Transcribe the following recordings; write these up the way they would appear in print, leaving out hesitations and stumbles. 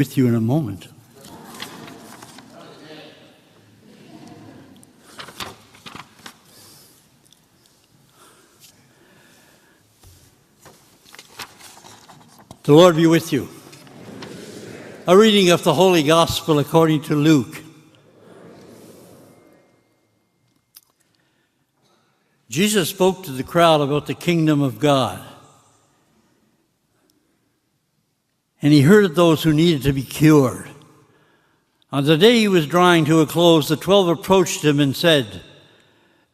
With you in a moment. The Lord be with you. A reading of the Holy Gospel according to Luke. Jesus spoke to the crowd about the kingdom of God. And he heard of those who needed to be cured. On the day he was drawing to a close, the 12 approached him and said,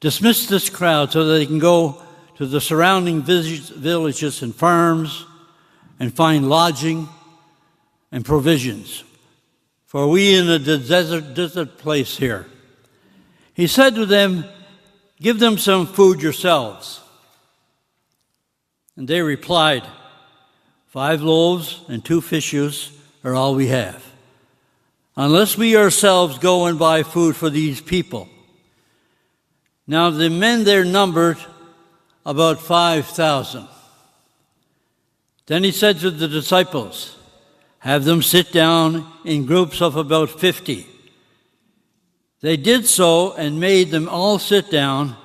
"Dismiss this crowd so that they can go to the surrounding villages and farms and find lodging and provisions, for we in a desert place here." He said to them, "Give them some food yourselves." And they replied, 5 loaves and 2 fishes are all we have, unless we ourselves go and buy food for these people. Now the men there numbered about 5,000. Then he said to the disciples, "Have them sit down in groups of about 50. They did so and made them all sit down.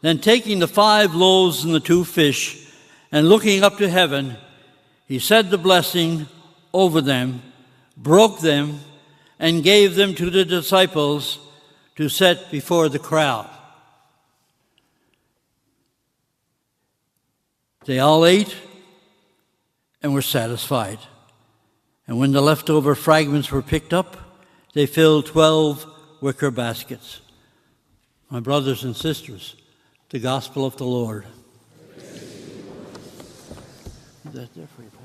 Then taking the 5 loaves and the 2 fish, and looking up to heaven, he said the blessing over them, broke them, and gave them to the disciples to set before the crowd. They all ate and were satisfied. And when the leftover fragments were picked up, they filled 12 wicker baskets. My brothers and sisters, the gospel of the Lord. That's there for you, Pat.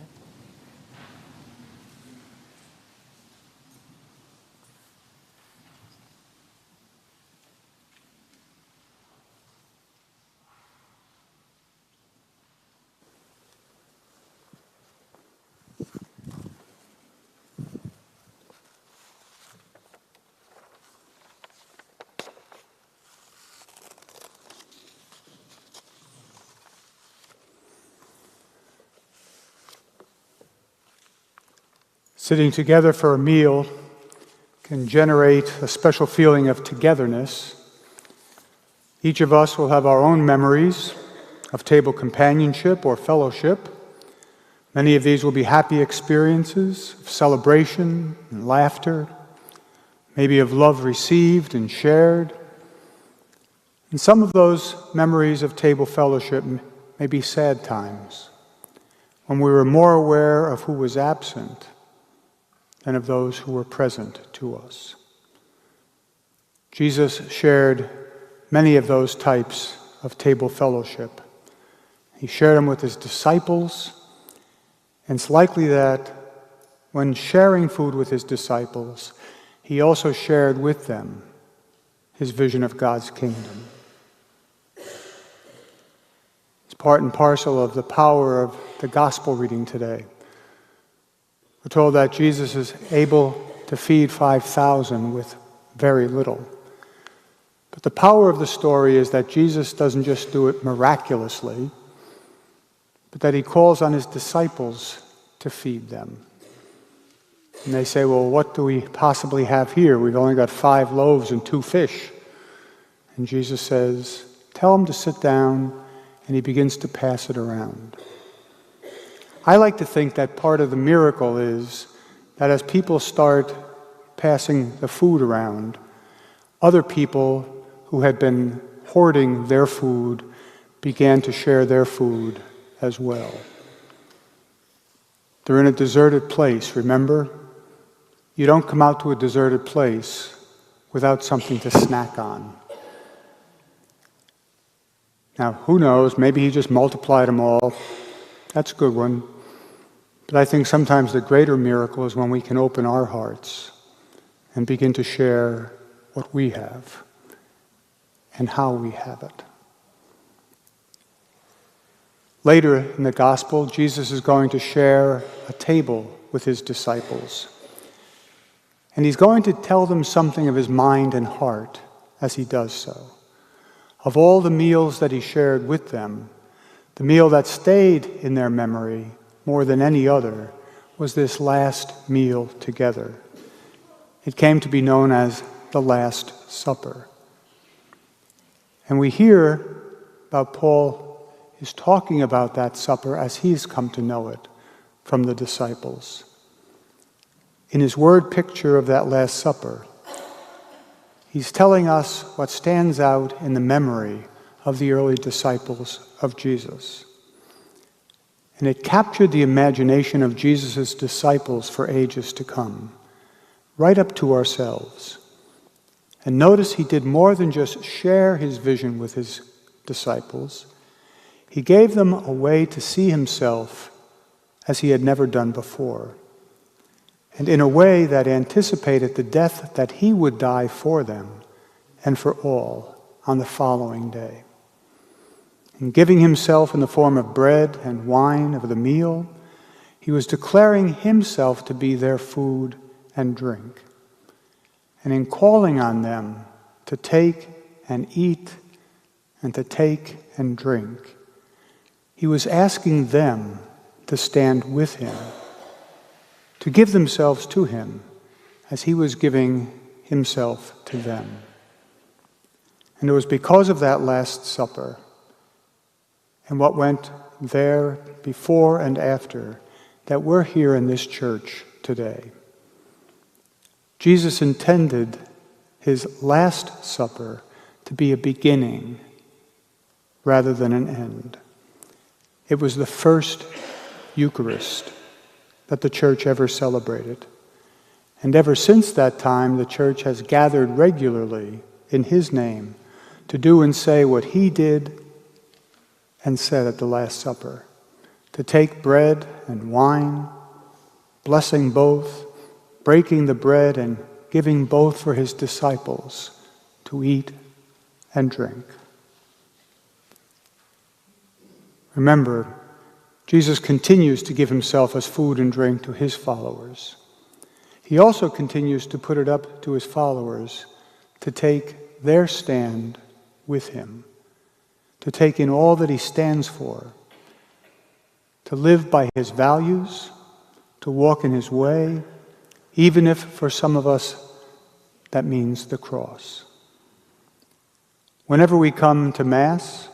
Sitting together for a meal can generate a special feeling of togetherness. Each of us will have our own memories of table companionship or fellowship. Many of these will be happy experiences of celebration and laughter, maybe of love received and shared. And some of those memories of table fellowship may be sad times, when we were more aware of who was absent than of those who were present to us. Jesus shared many of those types of table fellowship. He shared them with his disciples, and it's likely that when sharing food with his disciples, he also shared with them his vision of God's kingdom. It's part and parcel of the power of the gospel reading today. We're told that Jesus is able to feed 5,000 with very little. But the power of the story is that Jesus doesn't just do it miraculously, but that he calls on his disciples to feed them. And they say, "Well, what do we possibly have here? We've only got 5 loaves and 2 fish. And Jesus says, "Tell them to sit down," and he begins to pass it around. I like to think that part of the miracle is that as people start passing the food around, other people who had been hoarding their food began to share their food as well. They're in a deserted place, remember? You don't come out to a deserted place without something to snack on. Now, who knows? Maybe he just multiplied them all. That's a good one. But I think sometimes the greater miracle is when we can open our hearts and begin to share what we have and how we have it. Later in the gospel, Jesus is going to share a table with his disciples. And he's going to tell them something of his mind and heart as he does so. Of all the meals that he shared with them, the meal that stayed in their memory more than any other was this last meal together. It came to be known as the Last Supper. And we hear about Paul is talking about that supper as he's come to know it from the disciples. In his word picture of that Last Supper, he's telling us what stands out in the memory of the early disciples of Jesus. And it captured the imagination of Jesus' disciples for ages to come, right up to ourselves. And notice he did more than just share his vision with his disciples. He gave them a way to see himself as he had never done before, and in a way that anticipated the death that he would die for them and for all on the following day. In giving himself in the form of bread and wine of the meal, he was declaring himself to be their food and drink. And in calling on them to take and eat and to take and drink, he was asking them to stand with him, to give themselves to him as he was giving himself to them. And it was because of that Last Supper and what went there before and after that we're here in this church today. Jesus intended his Last Supper to be a beginning rather than an end. It was the first Eucharist that the church ever celebrated. And ever since that time, the church has gathered regularly in his name to do and say what he did and said at the Last Supper, to take bread and wine, blessing both, breaking the bread and giving both for his disciples to eat and drink. Remember, Jesus continues to give himself as food and drink to his followers. He also continues to put it up to his followers to take their stand with him, to take in all that he stands for, to live by his values, to walk in his way, even if for some of us that means the cross. Whenever we come to Mass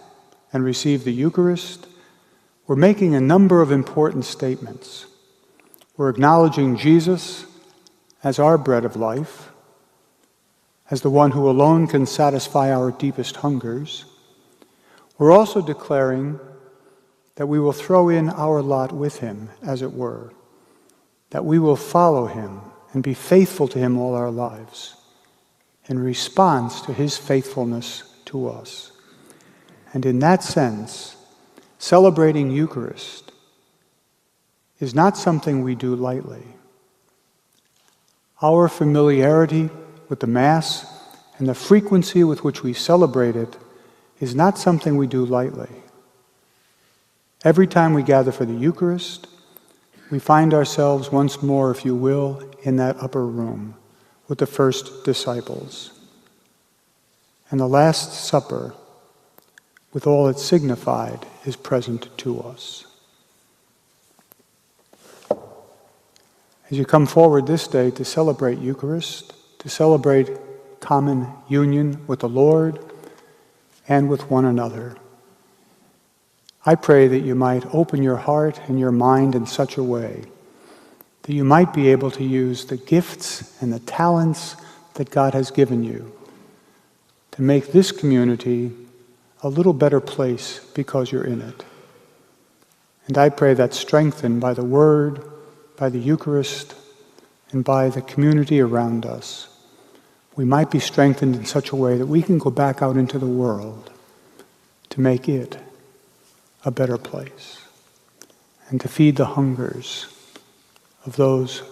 and receive the Eucharist, we're making a number of important statements. We're acknowledging Jesus as our bread of life, as the one who alone can satisfy our deepest hungers. We're also declaring that we will throw in our lot with him, as it were, that we will follow him and be faithful to him all our lives in response to his faithfulness to us. And in that sense, celebrating Eucharist is not something we do lightly. Our familiarity with the Mass and the frequency with which we celebrate it is not something we do lightly. Every time we gather for the Eucharist, we find ourselves once more, if you will, in that upper room with the first disciples. And the Last Supper, with all it signified, is present to us. As you come forward this day to celebrate Eucharist, to celebrate common union with the Lord and with one another, I pray that you might open your heart and your mind in such a way that you might be able to use the gifts and the talents that God has given you to make this community a little better place because you're in it. And I pray that strengthened by the Word, by the Eucharist, and by the community around us, we might be strengthened in such a way that we can go back out into the world to make it a better place and to feed the hungers of those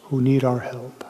who need our help.